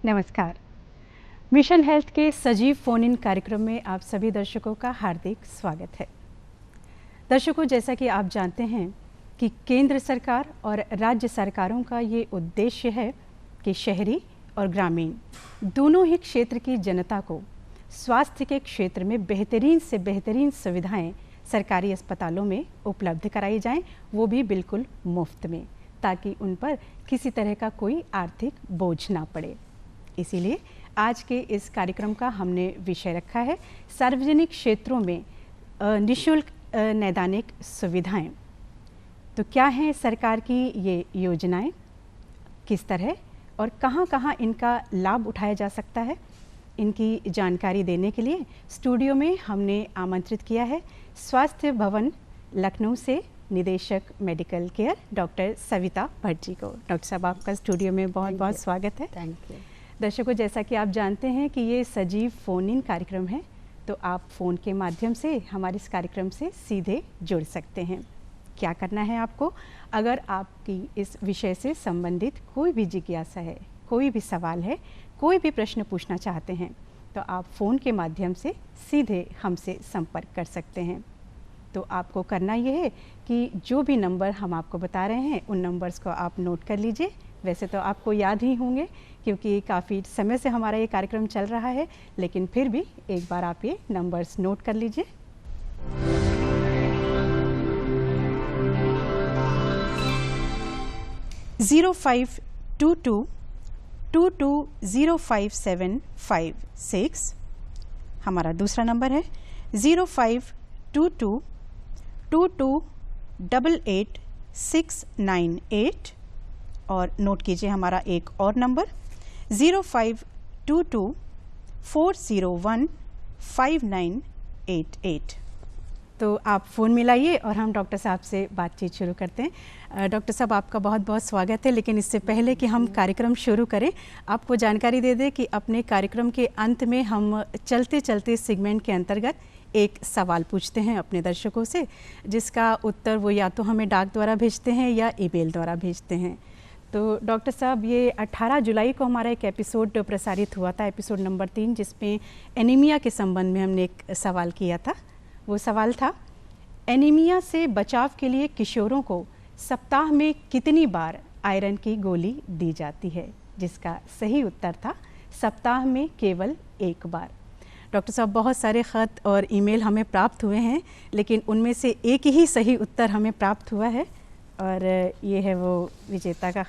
नमस्कार। Mission health के सजीव फोन इन कार्यक्रम में आप सभी दर्शकों का हार्दिक स्वागत है। दर्शकों, जैसा कि आप जानते हैं कि केंद्र सरकार और राज्य सरकारों का ये उद्देश्य है कि शहरी और ग्रामीण दोनों ही क्षेत्र की जनता को स्वास्थ्य के क्षेत्र में बेहतरीन से बेहतरीन सुविधाएं सरकारी अस्पतालों में उपलब्ध कराई जाएं, वो भी बिल्कुल मुफ्त में, ताकि उन पर किसी तरह का कोई आर्थिक बोझ ना पड़े। इसीलिए आज के इस कार्यक्रम का हमने विषय रखा है सार्वजनिक क्षेत्रों में निःशुल्क नैदानिक सुविधाएं। तो क्या हैं सरकार की ये योजनाएं, किस तरह और कहां-कहां इनका लाभ उठाया जा सकता है, इनकी जानकारी देने के लिए स्टूडियो में हमने आमंत्रित किया है स्वास्थ्य भवन लखनऊ से निदेशक medical care doctor Savita Bhatt ji को। डॉक्टर साहब, आपका स्टूडियो में बहुत बहुत स्वागत है। Thank you. दर्शकों, जैसा कि आप जानते हैं कि ये सजीव फ़ोन इन कार्यक्रम है, तो आप फ़ोन के माध्यम से हमारे इस कार्यक्रम से सीधे जुड़ सकते हैं। क्या करना है आपको? अगर आपकी इस विषय से संबंधित कोई भी जिज्ञासा है, कोई भी सवाल है, कोई भी प्रश्न पूछना चाहते हैं, तो आप फ़ोन के माध्यम से सीधे हमसे संपर्क कर सकते हैं। तो आपको करना ये है कि जो भी नंबर हम आपको बता रहे हैं उन नंबर्स को आप नोट कर लीजिए। वैसे तो आपको याद ही होंगे क्योंकि काफ़ी समय से हमारा ये कार्यक्रम चल रहा है, लेकिन फिर भी एक बार आप ये नंबर्स नोट कर लीजिए। 0522-22057556। हमारा दूसरा नंबर है 0522-2288-698। और नोट कीजिए हमारा एक और नंबर 0522-401-5988। तो आप फ़ोन मिलाइए और हम डॉक्टर साहब से बातचीत शुरू करते हैं। डॉक्टर साहब, आपका बहुत बहुत स्वागत है। लेकिन इससे पहले कि हम कार्यक्रम शुरू करें, आपको जानकारी दे दें कि अपने कार्यक्रम के अंत में हम चलते चलते सेगमेंट के अंतर्गत एक सवाल पूछते हैं अपने दर्शकों से, जिसका उत्तर वो या तो हमें डाक द्वारा भेजते हैं या ईमेल द्वारा भेजते हैं। तो डॉक्टर साहब, ये 18 जुलाई को हमारा एक एपिसोड प्रसारित हुआ था, एपिसोड नंबर 3, जिसमें एनीमिया के संबंध में हमने एक सवाल किया था। वो सवाल था, एनीमिया से बचाव के लिए किशोरों को सप्ताह में कितनी बार आयरन की गोली दी जाती है? जिसका सही उत्तर था सप्ताह में केवल 1 बार। डॉक्टर साहब, बहुत सारे ख़त और ईमेल हमें प्राप्त हुए हैं, लेकिन उनमें से एक ही सही उत्तर हमें प्राप्त हुआ है और ये है वो विजेता का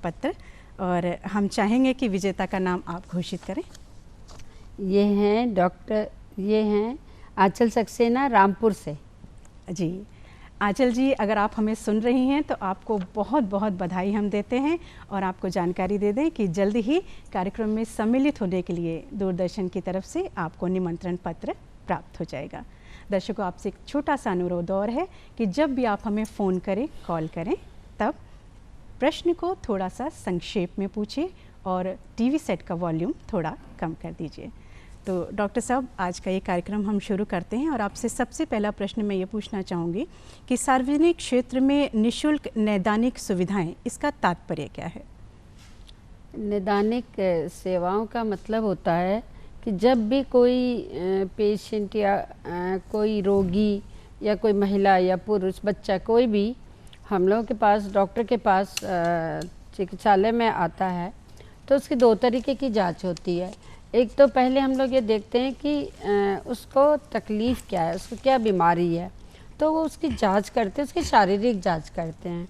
पत्र। और हम चाहेंगे कि विजेता का नाम आप घोषित करें। ये हैं आंचल सक्सेना, रामपुर से। जी आंचल जी, अगर आप हमें सुन रही हैं तो आपको बहुत बहुत बधाई हम देते हैं और आपको जानकारी दे दें कि जल्द ही कार्यक्रम में सम्मिलित होने के लिए दूरदर्शन की तरफ से आपको निमंत्रण पत्र प्राप्त हो जाएगा। दर्शकों, आपसे एक छोटा सा अनुरोध और है कि जब भी आप हमें फ़ोन करें, कॉल करें, तब प्रश्न को थोड़ा सा संक्षेप में पूछिए और टीवी सेट का वॉल्यूम थोड़ा कम कर दीजिए। तो डॉक्टर साहब, आज का ये कार्यक्रम हम शुरू करते हैं और आपसे सबसे पहला प्रश्न मैं ये पूछना चाहूँगी कि सार्वजनिक क्षेत्र में निःशुल्क नैदानिक सुविधाएं, इसका तात्पर्य क्या है? नैदानिक सेवाओं का मतलब होता है कि जब भी कोई पेशेंट या कोई रोगी या कोई महिला या पुरुष, बच्चा, कोई भी हम लोगों के पास, डॉक्टर के पास चिकित्सालय में आता है, तो उसकी 2 तरीके की जांच होती है। एक तो पहले हम लोग ये देखते हैं कि उसको तकलीफ़ क्या है, उसको क्या बीमारी है, तो वो उसकी जांच करते हैं, उसकी शारीरिक जांच करते हैं।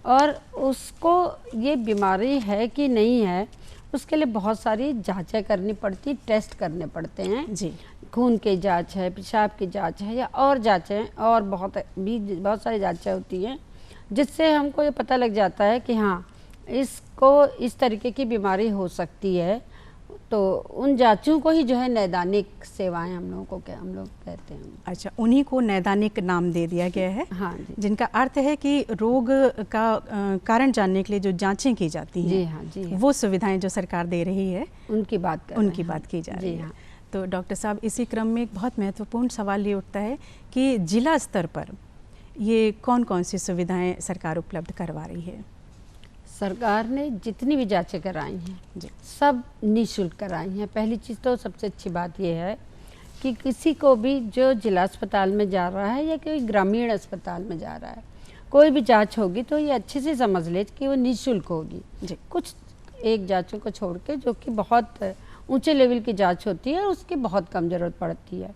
और उसको ये बीमारी है कि नहीं है, उसके लिए बहुत सारी जांचें करनी पड़ती, टेस्ट करने पड़ते हैं जी। खून की जांच है, पेशाब की जांच है या और जांचें, और बहुत सारी जांचें होती हैं, जिससे हमको ये पता लग जाता है कि हाँ, इसको इस तरीके की बीमारी हो सकती है। तो उन जांचों को ही जो है नैदानिक सेवाएं हम लोग कहते हैं। अच्छा, उन्हीं को नैदानिक नाम दे दिया गया है। हाँ जी। जिनका अर्थ है कि रोग का कारण जानने के लिए जो जांचें की जाती हैं, जी हाँ, जी हाँ, वो सुविधाएं जो सरकार दे रही है, उनकी बात की जा रही है। हाँ। तो डॉक्टर साहब, इसी क्रम में एक बहुत महत्वपूर्ण सवाल ये उठता है कि जिला स्तर पर ये कौन कौन सी सुविधाएं सरकार उपलब्ध करवा रही है? सरकार ने जितनी भी जांचें कराई हैं जी सब निःशुल्क कराई हैं। पहली चीज़ तो सबसे अच्छी बात यह है कि किसी को भी जो जिला अस्पताल में जा रहा है या कोई ग्रामीण अस्पताल में जा रहा है, कोई भी जांच होगी तो ये अच्छे से समझ ले कि वो निःशुल्क होगी। जी कुछ एक जांचों को छोड़ के जो कि बहुत ऊंचे लेवल की जांच होती है, उसकी बहुत कम ज़रूरत पड़ती है।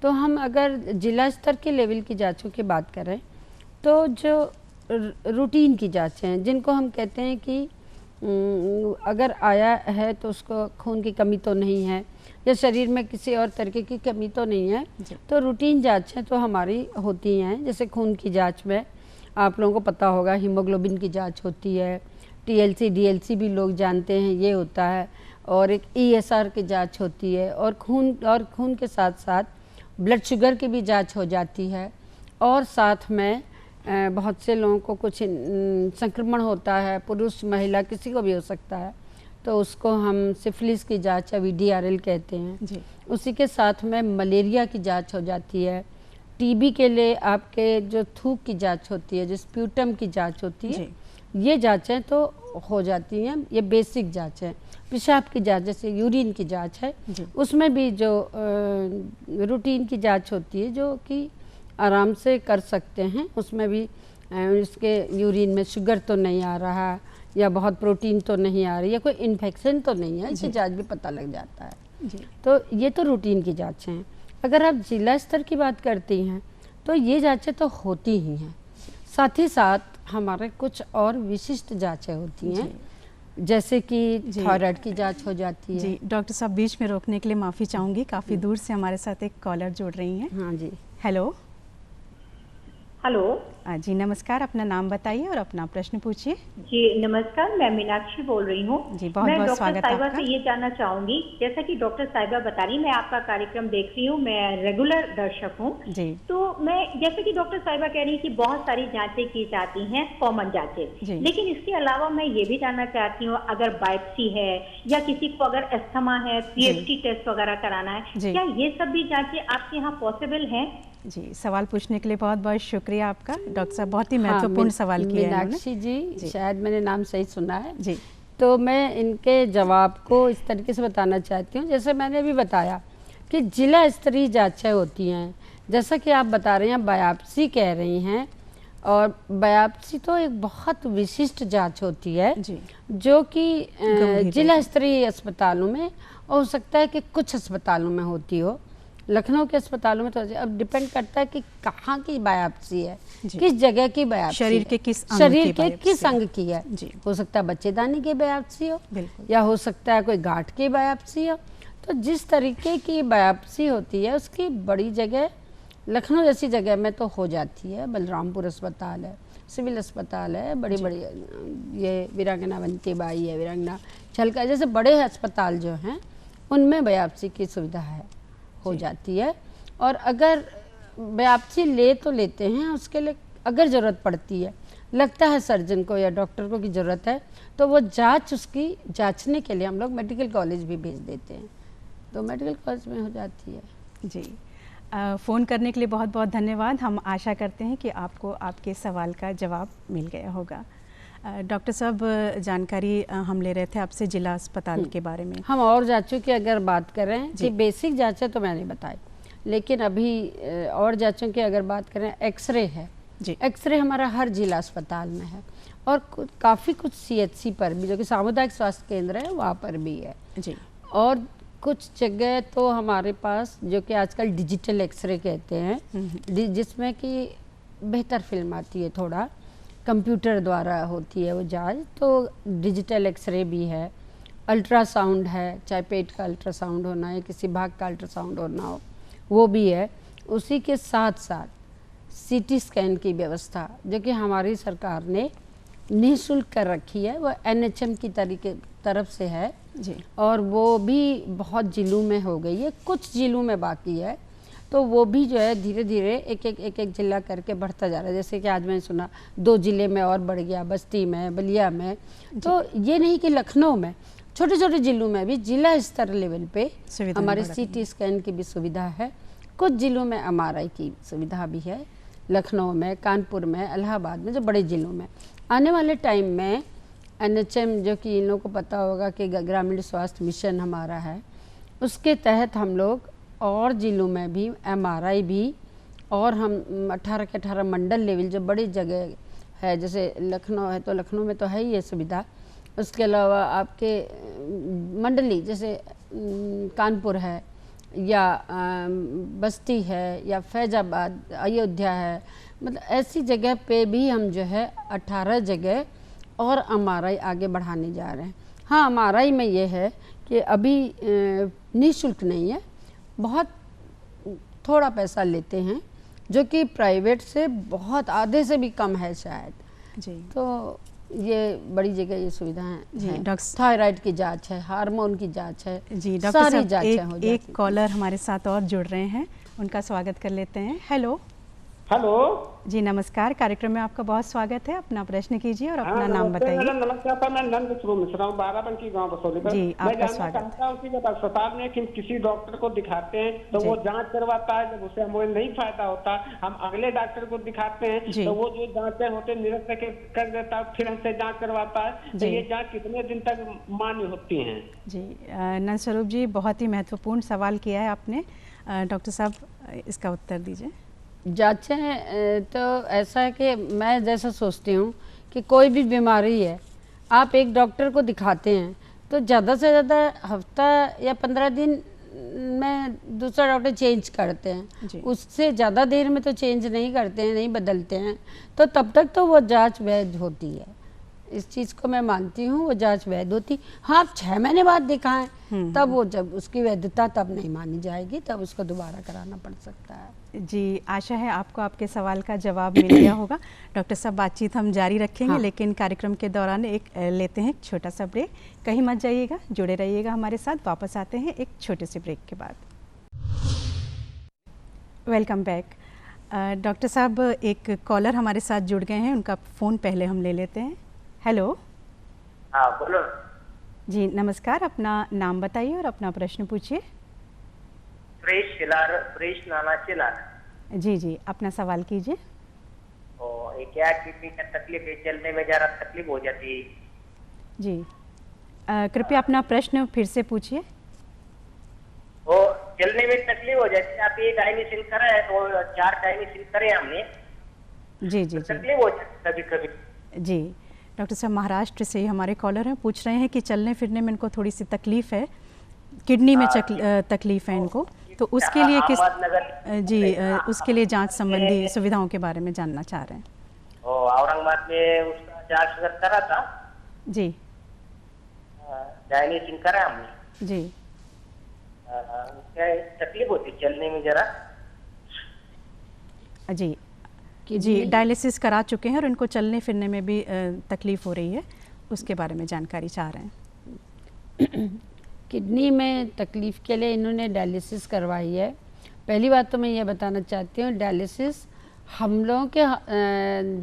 तो हम अगर जिला स्तर के लेवल की जांचों की बात करें तो जो रूटीन की जांचें हैं, जिनको हम कहते हैं कि अगर आया है तो उसको खून की कमी तो नहीं है या शरीर में किसी और तरीके की कमी तो नहीं है, तो रूटीन जांचें तो हमारी होती हैं। जैसे खून की जांच में आप लोगों को पता होगा हीमोग्लोबिन की जांच होती है, टीएलसी डीएलसी भी लोग जानते हैं ये होता है, और एक ईएसआर की जांच होती है, और खून के साथ साथ ब्लड शुगर की भी जांच हो जाती है। और साथ में बहुत से लोगों को कुछ संक्रमण होता है, पुरुष महिला किसी को भी हो सकता है, तो उसको हम सिफिलिस की जांच या VDRL कहते हैं जी उसी के साथ में मलेरिया की जांच हो जाती है। टीबी के लिए आपके जो थूक की जांच होती है, जो स्प्यूटम की जांच होती है, ये जांचें तो हो जाती हैं, ये बेसिक जांच है। पेशाब की जांच जैसे यूरिन की जांच है, उसमें भी जो रूटीन की जांच होती है जो कि आराम से कर सकते हैं, उसमें भी इसके यूरिन में शुगर तो नहीं आ रहा या बहुत प्रोटीन तो नहीं आ रही या कोई इन्फेक्शन तो नहीं है, इससे जांच भी पता लग जाता है जी। तो ये तो रूटीन की जांचें हैं। अगर आप जिला स्तर की बात करती हैं तो ये जांचें तो होती ही हैं, साथ ही साथ हमारे कुछ और विशिष्ट जांचें होती हैं, जैसे कि थायराइड की जांच हो जाती है। जी डॉक्टर साहब, बीच में रोकने के लिए माफ़ी चाहूँगी, काफ़ी दूर से हमारे साथ एक कॉलर जुड़ रही हैं। हाँ जी, हेलो। हेलो जी नमस्कार, अपना नाम बताइए और अपना प्रश्न पूछिए। जी नमस्कार, मैं मीनाक्षी बोल रही हूँ। जी बहुत बहुत स्वागत है डॉक्टर साहिबा से ये जानना चाहूंगी, जैसा कि डॉक्टर साहिबा बता रही, मैं आपका कार्यक्रम देख रही हूँ, मैं रेगुलर दर्शक हूँ जी। तो मैं जैसे कि डॉक्टर साहिबा कह रही कि बहुत सारी जांचें की जाती हैं, कॉमन जांचें, लेकिन इसके अलावा मैं ये भी जानना चाहती हूँ अगर बायोप्सी है या किसी को अगर अस्थमा है, PST टेस्ट वगैरह कराना है, क्या ये सब भी जांचें आपके यहाँ पॉसिबल है? जी, सवाल पूछने के लिए बहुत बहुत शुक्रिया आपका डॉक्टर साहब, बहुत ही महत्वपूर्ण सवाल किया है मीनाक्षी जी, शायद मैंने नाम सही सुना है जी। तो मैं इनके जवाब को इस तरीके से बताना चाहती हूँ, जैसे मैंने अभी बताया कि जिला स्तरीय जांचें होती हैं, जैसा कि आप बता रहे हैं बायोप्सी कह रही हैं, और बायोप्सी तो एक बहुत विशिष्ट जांच होती है जो कि जिला स्तरीय अस्पतालों में हो सकता है कि कुछ अस्पतालों में होती हो, लखनऊ के अस्पतालों में तो अब डिपेंड करता है कि कहाँ की बायोप्सी है, किस जगह की बायोप्सी, शरीर के किस अंग की है। हो सकता है बच्चेदानी की बायोप्सी हो या हो सकता है कोई गांठ की बायोप्सी हो। तो जिस तरीके की बायोप्सी होती है उसकी बड़ी जगह लखनऊ जैसी जगह में तो हो जाती है, बलरामपुर अस्पताल है, सिविल अस्पताल है, बड़ी बड़ी ये वीरांगना बंटीबाई है, वीरांगना छलका जैसे बड़े अस्पताल जो हैं उनमें बायोप्सी की सुविधा है, हो जाती है। और अगर बायोप्सी ले तो लेते हैं, उसके लिए अगर ज़रूरत पड़ती है, लगता है सर्जन को या डॉक्टर को की ज़रूरत है, तो वो जांच उसकी जांचने के लिए हम लोग मेडिकल कॉलेज भी भेज देते हैं, तो मेडिकल कॉलेज में हो जाती है जी। फ़ोन करने के लिए बहुत बहुत धन्यवाद। हम आशा करते हैं कि आपको आपके सवाल का जवाब मिल गया होगा। डॉक्टर साहब, जानकारी हम ले रहे थे आपसे जिला अस्पताल के बारे में। हम और जांचों की अगर बात करें कि बेसिक जांचें तो मैंने बताई, लेकिन अभी और जांचों की अगर बात करें, एक्सरे है जी। एक्सरे हमारा हर जिला अस्पताल में है, और काफ़ी कुछ CHC पर भी, जो कि सामुदायिक स्वास्थ्य केंद्र है, वहाँ पर भी है जी। और कुछ जगह तो हमारे पास जो कि आजकल डिजिटल एक्सरे कहते हैं, जिसमें कि बेहतर फिल्म आती है, थोड़ा कंप्यूटर द्वारा होती है वो जांच, तो डिजिटल एक्सरे भी है, अल्ट्रासाउंड है, चाहे पेट का अल्ट्रासाउंड होना है, किसी भाग का अल्ट्रासाउंड होना हो, वो भी है। उसी के साथ साथ CT स्कैन की व्यवस्था जो कि हमारी सरकार ने निःशुल्क कर रखी है, वो NHM की तरफ से है जी। और वो भी बहुत जिलों में हो गई है, कुछ जिलों में बाकी है, तो वो भी जो है धीरे धीरे एक एक जिला करके बढ़ता जा रहा है। जैसे कि आज मैंने सुना 2 जिले में और बढ़ गया, बस्ती में, बलिया में। तो ये नहीं कि लखनऊ में, छोटे छोटे जिलों में भी जिला स्तर लेवल पे हमारे CT स्कैन की भी सुविधा है, कुछ जिलों में MRI की सुविधा भी है, लखनऊ में, कानपुर में, इलाहाबाद में, जो बड़े जिलों में। आने वाले टाइम में NHM जो कि इन लोगों को पता होगा कि ग्रामीण स्वास्थ्य मिशन हमारा है, उसके तहत हम लोग और ज़िलों में भी MRI भी, और हम 18 के 18 मंडल लेवल जो बड़ी जगह है, जैसे लखनऊ है तो लखनऊ में तो है ही ये सुविधा, उसके अलावा आपके मंडली जैसे कानपुर है या बस्ती है या फैजाबाद, अयोध्या है, मतलब ऐसी जगह पे भी हम जो है 18 जगह और MRI आगे बढ़ाने जा रहे हैं। हाँ, MRI में ये है कि अभी निःशुल्क नहीं है, बहुत थोड़ा पैसा लेते हैं, जो कि प्राइवेट से बहुत आधे से भी कम है शायद जी। तो ये बड़ी जगह ये सुविधा है जी। डॉक्टर थायराइड की जांच है, हार्मोन की जांच है जी। डॉक्टर साहब एक कॉलर हमारे साथ और जुड़ रहे हैं, उनका स्वागत कर लेते हैं। हेलो हेलो जी, नमस्कार। कार्यक्रम में आपका बहुत स्वागत है। अपना प्रश्न कीजिए और अपना नाम बताइए। नमस्कार, मैं नंद स्वरूप मिश्रा हूँ, बाराबंकी गांव बसोली पर। जी, आपका स्वागत। मैं जानना चाहता हूँ कि जब अस्पताल में किसी डॉक्टर को दिखाते हैं तो वो जांच करवाता है, जब उसे हमें नहीं फायदा होता हम अगले डॉक्टर को दिखाते हैं तो वो जो जांचें होते निरस्त कर देता है, फिर हमसे जाँच करवाता है। तो ये जाँच कितने दिन तक मान्य होती है? जी, नंद स्वरूप जी, बहुत ही महत्वपूर्ण सवाल किया है आपने। डॉक्टर साहब इसका उत्तर दीजिए। जांचें तो ऐसा है कि मैं जैसा सोचती हूँ कि कोई भी बीमारी है, आप एक डॉक्टर को दिखाते हैं तो ज़्यादा से ज़्यादा हफ्ता या 15 दिन में दूसरा डॉक्टर चेंज करते हैं, उससे ज़्यादा देर में तो चेंज नहीं करते हैं, नहीं बदलते हैं, तो तब तक तो वो जांच वैध होती है। इस चीज़ को मैं मानती हूँ, वो जांच वैध होती। हाँ, 6 महीने बाद दिखाएं तब वो, जब उसकी वैधता तब नहीं मानी जाएगी, तब उसको दोबारा कराना पड़ सकता है जी। आशा है आपको आपके सवाल का जवाब मिल गया होगा। डॉक्टर साहब, बातचीत हम जारी रखेंगे हाँ। लेकिन कार्यक्रम के दौरान लेते हैं एक छोटा सा ब्रेक। कहीं मत जाइएगा, जुड़े रहिएगा हमारे साथ। वापस आते हैं एक छोटे से ब्रेक के बाद। Welcome back. डॉक्टर साहब, एक कॉलर हमारे साथ जुड़ गए हैं, उनका फ़ोन पहले हम ले लेते हैं। हेलो। हाँ, बोलो जी, नमस्कार। अपना नाम बताइए और अपना प्रश्न पूछिए। फ्रेश नाना चिलार। जी जी, अपना सवाल कीजिए। ये क्या किडनी का तकलीफ है, चलने में जरा तकलीफ हो जाती है जी। कृपया अपना प्रश्न फिर से पूछिए। वो चलने में तकलीफ हो जाती है, आप ये डायलिसिस करा है तो 4 डायलिसिस करे हमने जी जी, तकलीफ हो जाती कभी कभी जी। डॉक्टर साहब, महाराष्ट्र से हमारे कॉलर हैं, पूछ रहे हैं कि चलने फिरने में इनको थोड़ी सी तकलीफ है, किडनी में तकलीफ है इनको, तो उसके लिए किस जी उसके लिए जांच संबंधी सुविधाओं के बारे में जानना चाह रहे हैं। औरंगाबाद में उसका जांच करा था जी, डायलिसिस करा हमने जी। क्या तकलीफ होती चलने में जरा जी जी, डायलिसिस करा चुके हैं और इनको चलने फिरने में भी तकलीफ हो रही है, उसके बारे में जानकारी चाह रहे हैं। किडनी में तकलीफ़ के लिए इन्होंने डायलिसिस करवाई है। पहली बात तो मैं ये बताना चाहती हूँ, डायलिसिस हम लोगों के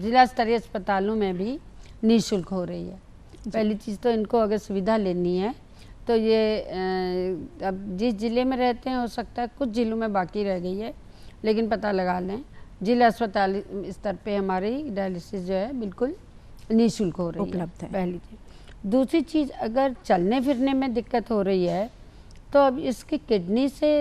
ज़िला स्तरीय अस्पतालों में भी निःशुल्क हो रही है। पहली चीज़ तो इनको अगर सुविधा लेनी है तो ये अब जिस ज़िले में रहते हैं हो सकता है कुछ ज़िलों में बाकी रह गई है, लेकिन पता लगा लें जिला अस्पताल स्तर पे हमारी डायलिसिस जो है बिल्कुल निःशुल्क हो रही है, उपलब्ध है। पहली चीज़। दूसरी चीज़, अगर चलने फिरने में दिक्कत हो रही है तो अब इसकी किडनी से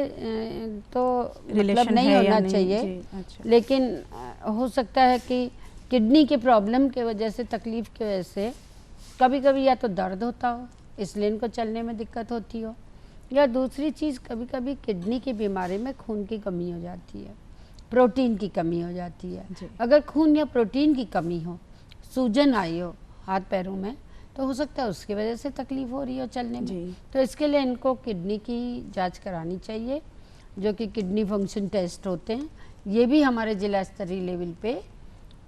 तो मतलब नहीं होना चाहिए, अच्छा। लेकिन हो सकता है कि किडनी के प्रॉब्लम के वजह से, तकलीफ़ की वजह से कभी कभी या तो दर्द होता हो इसलिए इनको चलने में दिक्कत होती हो, या दूसरी चीज़ कभी कभी किडनी की बीमारी में खून की कमी हो जाती है, प्रोटीन की कमी हो जाती है। अगर खून या प्रोटीन की कमी हो, सूजन आई हो हाथ पैरों में, तो हो सकता है उसकी वजह से तकलीफ हो रही हो चलने में। तो इसके लिए इनको किडनी की जांच करानी चाहिए, जो कि किडनी फंक्शन टेस्ट होते हैं। ये भी हमारे जिला स्तरीय लेवल पे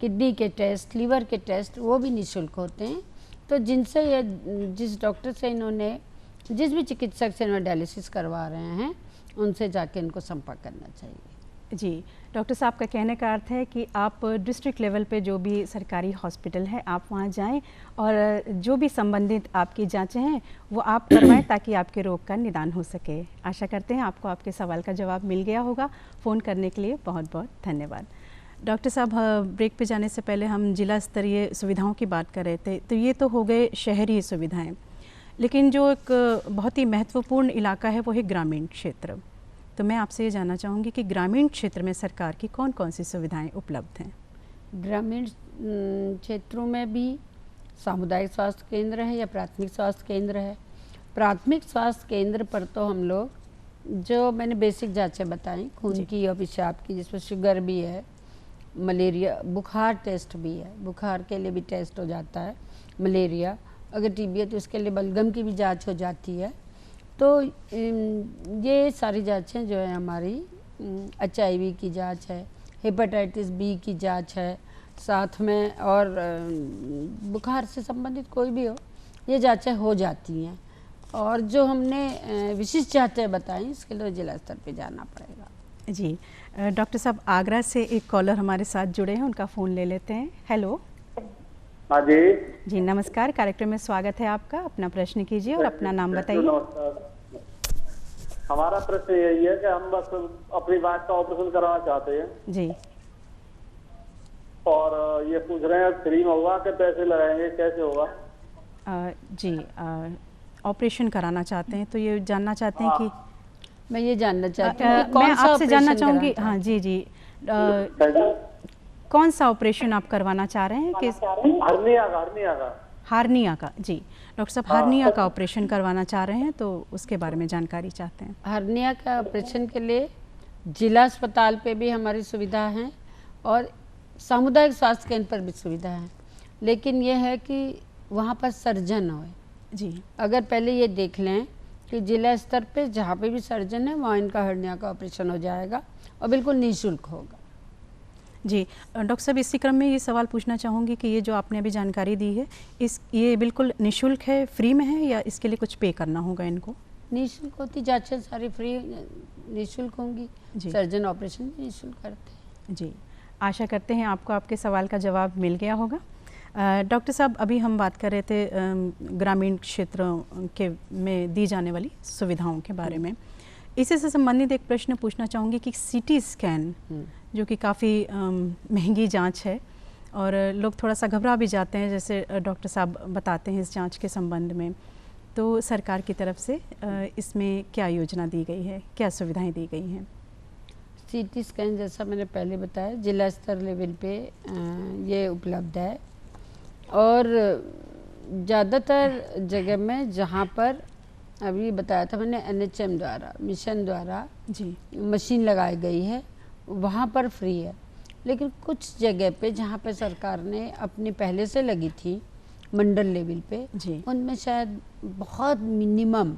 किडनी के टेस्ट, लीवर के टेस्ट, वो भी निःशुल्क होते हैं। तो जिनसे ये, जिस डॉक्टर से इन्होंने, जिस भी चिकित्सक से इन्होंने डायलिसिस करवा रहे हैं, उनसे जाके इनको संपर्क करना चाहिए। जी, डॉक्टर साहब का कहने का अर्थ है कि आप डिस्ट्रिक्ट लेवल पे जो भी सरकारी हॉस्पिटल है आप वहाँ जाएं और जो भी संबंधित आपकी जांचें हैं वो आप करवाएं ताकि आपके रोग का निदान हो सके। आशा करते हैं आपको आपके सवाल का जवाब मिल गया होगा। फ़ोन करने के लिए बहुत बहुत धन्यवाद। डॉक्टर साहब, ब्रेक पे जाने से पहले हम जिला स्तरीय सुविधाओं की बात कर रहे थे, तो ये तो हो गए शहरी सुविधाएं, लेकिन जो एक बहुत ही महत्वपूर्ण इलाका है वो है ग्रामीण क्षेत्र। तो मैं आपसे ये जानना चाहूँगी कि ग्रामीण क्षेत्र में सरकार की कौन कौन सी सुविधाएं उपलब्ध हैं? ग्रामीण क्षेत्रों में भी सामुदायिक स्वास्थ्य केंद्र है या प्राथमिक स्वास्थ्य केंद्र है। प्राथमिक स्वास्थ्य केंद्र पर तो हम लोग जो मैंने बेसिक जांचें बताई, खून की और पेशाब की, जिसमें शुगर भी है, मलेरिया, बुखार टेस्ट भी है, बुखार के लिए भी टेस्ट हो जाता है, मलेरिया, अगर टीबी है तो उसके लिए बलगम की भी जांच हो जाती है। तो ये सारी जांचें जो है हमारी, HIV की जांच है, हेपेटाइटिस B की जांच है, साथ में और बुखार से संबंधित कोई भी हो, ये जांचें हो जाती हैं। और जो हमने विशिष्ट जांचें बताई, इसके लिए जिला स्तर पे जाना पड़ेगा। जी डॉक्टर साहब, आगरा से एक कॉलर हमारे साथ जुड़े हैं, उनका फ़ोन ले लेते हैं। हेलो। हाँ जी जी नमस्कार, कार्यक्रम में स्वागत है आपका। अपना प्रश्न कीजिए और अपना नाम बताइए। हमारा प्रश्न यही है कि हम बस अपनी बात का ऑपरेशन करवाना चाहते हैं जी, और ये पूछ रहे हैं फ्री में होगा कि पैसे लगाएंगे, कैसे होगा? जी ऑपरेशन कराना चाहते हैं, तो ये जानना चाहते हैं कि मैं ये जानना चाहती हूँ कि मैं आपसे जानना चाहूँगी, हाँ जी जी, कौन सा ऑपरेशन आप करवाना चाह रहे हैं? किस? हार्निया का। जी डॉक्टर साहब, हार्निया का ऑपरेशन करवाना चाह रहे हैं, तो उसके बारे में जानकारी चाहते हैं। हार्निया का ऑपरेशन के लिए जिला अस्पताल पे भी हमारी सुविधा है और सामुदायिक स्वास्थ्य केंद्र पर भी सुविधा है, लेकिन यह है कि वहाँ पर सर्जन हो। जी, अगर पहले ये देख लें कि जिला स्तर पे जहाँ पे भी सर्जन है वहाँ इनका हार्निया का ऑपरेशन हो जाएगा और बिल्कुल निःशुल्क होगा। जी डॉक्टर साहब, इसी क्रम में ये सवाल पूछना चाहूँगी कि ये जो आपने अभी जानकारी दी है, ये बिल्कुल निःशुल्क है, फ्री में है, या इसके लिए कुछ पे करना होगा इनको? निःशुल्क होती, जांचें सारी फ्री निःशुल्क होंगी, सर्जन ऑपरेशन निःशुल्क करते हैं। जी, आशा करते हैं आपको आपके सवाल का जवाब मिल गया होगा। डॉक्टर साहब, अभी हम बात कर रहे थे ग्रामीण क्षेत्रों के में दी जाने वाली सुविधाओं के बारे में। इसी से संबंधित एक प्रश्न पूछना चाहूँगी कि CT स्कैन, जो कि काफ़ी महंगी जांच है और लोग थोड़ा सा घबरा भी जाते हैं, जैसे डॉक्टर साहब बताते हैं इस जांच के संबंध में, तो सरकार की तरफ से इसमें क्या योजना दी गई है, क्या सुविधाएं दी गई हैं? CT स्कैन जैसा मैंने पहले बताया, जिला स्तर लेवल पे ये उपलब्ध है और ज़्यादातर जगह में जहाँ पर अभी बताया था मैंने, NHM द्वारा, मिशन द्वारा जी मशीन लगाई गई है, वहाँ पर फ्री है। लेकिन कुछ जगह पे जहाँ पे सरकार ने अपनी पहले से लगी थी मंडल लेवल पे, उनमें शायद बहुत मिनिमम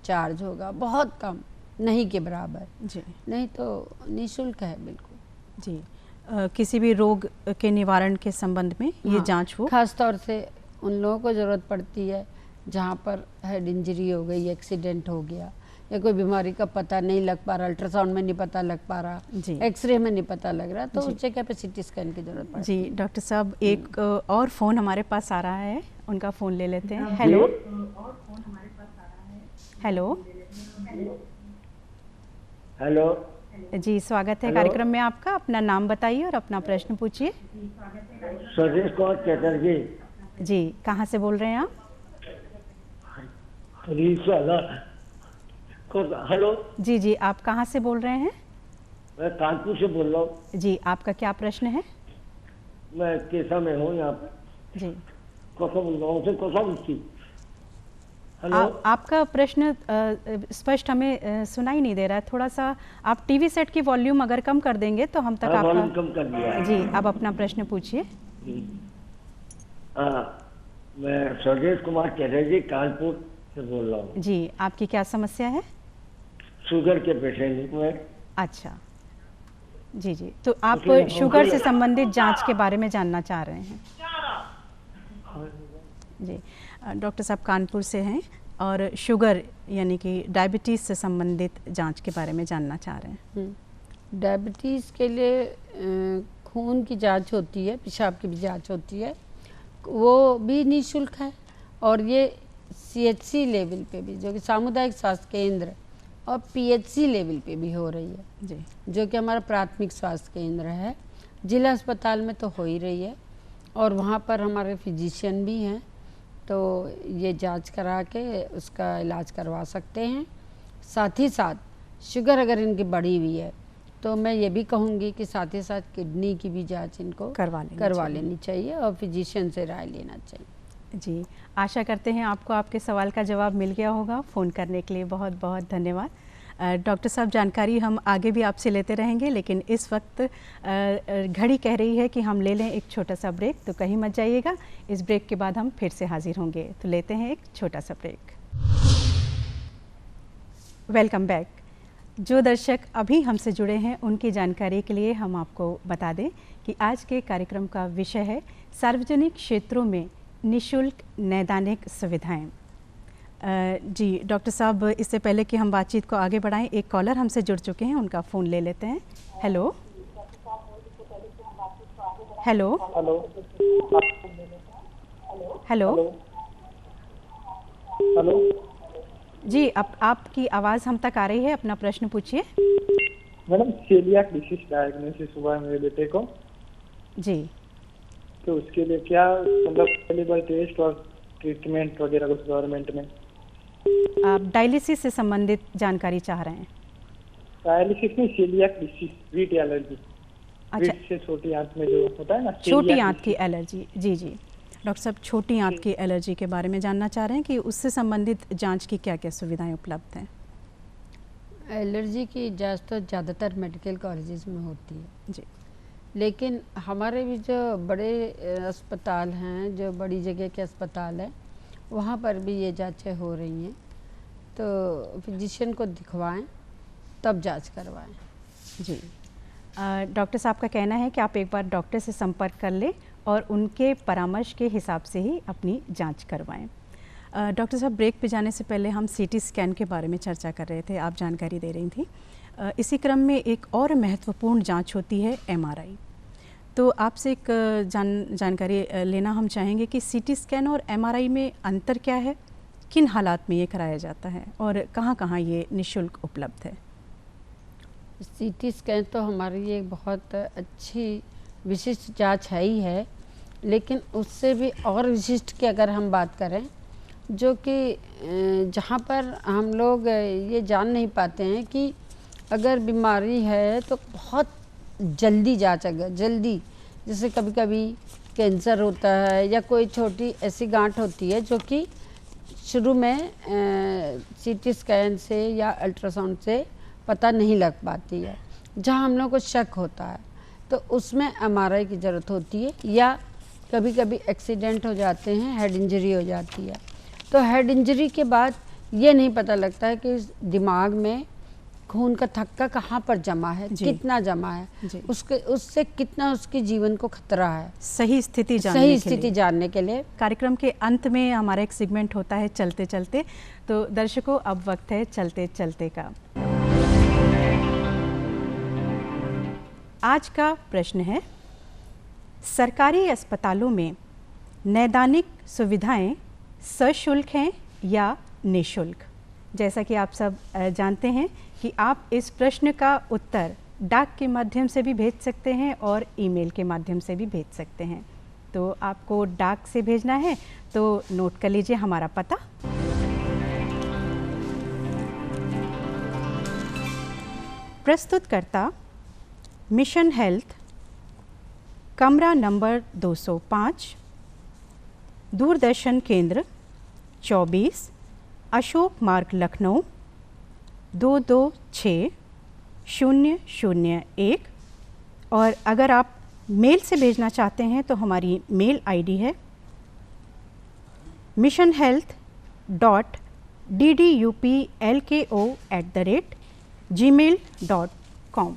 चार्ज होगा, बहुत कम, नहीं के बराबर। जी, नहीं तो निःशुल्क है बिल्कुल। जी, किसी भी रोग के निवारण के संबंध में ये जांच हो, खास तौर से उन लोगों को ज़रूरत पड़ती है जहाँ पर हेड इंजरी हो गई, एक्सीडेंट हो गया, या कोई बीमारी का पता नहीं लग पा रहा, अल्ट्रासाउंड में नहीं पता लग पा रहा, एक्सरे में नहीं पता लग रहा, तो उस जगह पे CT स्कैन की जरूरत पड़ती है। जी डॉक्टर साहब, एक और फ़ोन हमारे पास आ रहा है, उनका फ़ोन ले लेते हैं। हेलो। हेलो। हेलो जी, स्वागत है कार्यक्रम में आपका। अपना नाम बताइए और अपना प्रश्न पूछिए। सुरेश कुमार चटर्जी। जी, कहाँ से बोल रहे हैं आप? हेलो जी जी, आप कहाँ से बोल रहे हैं? मैं कानपुर से बोल रहा हूँ। जी, आपका क्या प्रश्न है? मैं केसा में हूँ यहाँ पे। जी, कोसा बोल रहा हूँ, कोसा बोलती। आपका प्रश्न स्पष्ट हमें सुनाई नहीं दे रहा है, थोड़ा सा आप टीवी सेट की वॉल्यूम अगर कम कर देंगे तो हम तक आपका कम कर दिया। जी, अब अपना प्रश्न पूछिए। मैं सुरेश कुमार चटर्जी कानपुर से बोल रहा हूँ। जी, आपकी क्या समस्या है? शुगर के पेशेंट में। अच्छा जी जी, तो आप शुगर से संबंधित जांच के बारे में जानना चाह रहे हैं? जी, डॉक्टर साहब कानपुर से हैं और शुगर यानी कि डायबिटीज़ से संबंधित जांच के बारे में जानना चाह रहे हैं। डायबिटीज़ के लिए खून की जांच होती है, पेशाब की भी जांच होती है, वो भी निःशुल्क है और ये CHC लेवल पे भी, जो कि सामुदायिक स्वास्थ्य केंद्र, और PHC लेवल पे भी हो रही है जी, जो कि हमारा प्राथमिक स्वास्थ्य केंद्र है, जिला अस्पताल में तो हो ही रही है और वहाँ पर हमारे फिजिशियन भी हैं, तो ये जांच करा के उसका इलाज करवा सकते हैं। साथ ही साथ शुगर अगर इनकी बढ़ी हुई है तो मैं ये भी कहूँगी कि साथ ही साथ किडनी की भी जांच इनको करवा लेनी चाहिए और फिजिशियन से राय लेना चाहिए। जी, आशा करते हैं आपको आपके सवाल का जवाब मिल गया होगा। फ़ोन करने के लिए बहुत बहुत धन्यवाद। डॉक्टर साहब, जानकारी हम आगे भी आपसे लेते रहेंगे, लेकिन इस वक्त घड़ी कह रही है कि हम ले लें एक छोटा सा ब्रेक, तो कहीं मत जाइएगा। इस ब्रेक के बाद हम फिर से हाजिर होंगे, तो लेते हैं एक छोटा सा ब्रेक। Welcome back. जो दर्शक अभी हमसे जुड़े हैं उनकी जानकारी के लिए हम आपको बता दें कि आज के कार्यक्रम का विषय है सार्वजनिक क्षेत्रों में निःशुल्क नैदानिक सुविधाएं। जी डॉक्टर साहब, इससे पहले कि हम बातचीत को आगे बढ़ाएं, एक कॉलर हमसे जुड़ चुके हैं, उनका फ़ोन ले लेते हैं। हेलो हेलो हेलो हेलो जी, आपकी आवाज़ हम तक आ रही है, अपना प्रश्न पूछिए। मैडम, सेलियाक डिसीज डायग्नोसिस हुआ है मेरे बेटे को जी, तो उसके लिए क्या मतलब अवेलेबल टेस्ट और ट्रीटमेंट वगैरह कुछ गवर्नमेंट में? आप डायलिसिस से संबंधित जानकारी चाह रहे हैं? डायलिसिस में सेलियाक डिसीज, व्हीट एलर्जी। अच्छा, से छोटी आंत में जो होता है ना, छोटी आंत की एलर्जी। जी जी डॉक्टर साहब, छोटी आंत की एलर्जी के बारे में जानना चाह रहे हैं कि उससे संबंधित जांच की क्या क्या सुविधाएं उपलब्ध हैं? एलर्जी की जांच तो ज़्यादातर मेडिकल कॉलेजेस में होती है जी, लेकिन हमारे भी जो बड़े अस्पताल हैं, जो बड़ी जगह के अस्पताल हैं, वहाँ पर भी ये जांचें हो रही हैं। तो फिजिशियन को दिखवाएं तब जांच करवाएं। जी डॉक्टर साहब का कहना है कि आप एक बार डॉक्टर से संपर्क कर लें और उनके परामर्श के हिसाब से ही अपनी जांच करवाएं। डॉक्टर साहब, ब्रेक पे जाने से पहले हम सीटी स्कैन के बारे में चर्चा कर रहे थे, आप जानकारी दे रही थी। इसी क्रम में एक और महत्वपूर्ण जांच होती है एमआरआई। तो आपसे एक जानकारी लेना हम चाहेंगे कि सीटी स्कैन और एमआरआई में अंतर क्या है, किन हालात में ये कराया जाता है और कहाँ कहाँ ये निःशुल्क उपलब्ध है? सीटी स्कैन तो हमारी एक बहुत अच्छी विशिष्ट जांच है ही है, लेकिन उससे भी और विशिष्ट की अगर हम बात करें, जो कि जहाँ पर हम लोग ये जान नहीं पाते हैं कि अगर बीमारी है तो बहुत जल्दी जांच, अगर जल्दी, जैसे कभी कभी कैंसर होता है या कोई छोटी ऐसी गांठ होती है जो कि शुरू में सीटी स्कैन से या अल्ट्रासाउंड से पता नहीं लग पाती है, जहाँ हम लोग को शक होता है, तो उसमें एमआरआई की ज़रूरत होती है। या कभी कभी एक्सीडेंट हो जाते हैं, हेड इंजरी हो जाती है, तो हेड इंजरी के बाद ये नहीं पता लगता है कि दिमाग में खून का थक्का कहाँ पर जमा है, कितना जमा है, उससे कितना उसके जीवन को खतरा है। सही स्थिति जानने के लिए कार्यक्रम के अंत में हमारा एक सेगमेंट होता है चलते चलते। तो दर्शकों, अब वक्त है चलते चलते का। आज का प्रश्न है, सरकारी अस्पतालों में नैदानिक सुविधाएं सशुल्क हैं या निःशुल्क? जैसा कि आप सब जानते हैं कि आप इस प्रश्न का उत्तर डाक के माध्यम से भी भेज सकते हैं और ईमेल के माध्यम से भी भेज सकते हैं। तो आपको डाक से भेजना है तो नोट कर लीजिए हमारा पता। प्रस्तुतकर्ता मिशन हेल्थ, कमरा नंबर 205, दूरदर्शन केंद्र 24, अशोक मार्ग, लखनऊ 226001। और अगर आप मेल से भेजना चाहते हैं तो हमारी मेल आईडी है missionhealth.ddupLko@gmail.com।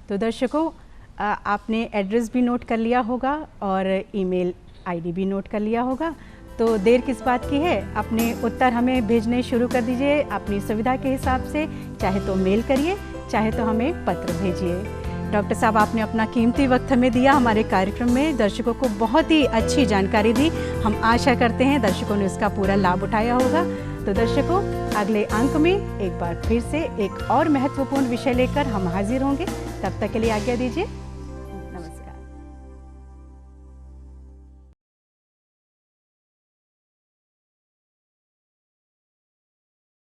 तो दर्शकों, आपने एड्रेस भी नोट कर लिया होगा और ईमेल आईडी भी नोट कर लिया होगा, तो देर किस बात की है, अपने उत्तर हमें भेजने शुरू कर दीजिए अपनी सुविधा के हिसाब से। चाहे तो मेल करिए, चाहे तो हमें पत्र भेजिए। डॉक्टर साहब, आपने अपना कीमती वक्त हमें दिया, हमारे कार्यक्रम में दर्शकों को बहुत ही अच्छी जानकारी दी। हम आशा करते हैं दर्शकों ने उसका पूरा लाभ उठाया होगा। तो दर्शकों, अगले अंक में एक बार फिर से एक और महत्वपूर्ण विषय लेकर हम हाजिर होंगे। तब तक के लिए आज्ञा दीजिए।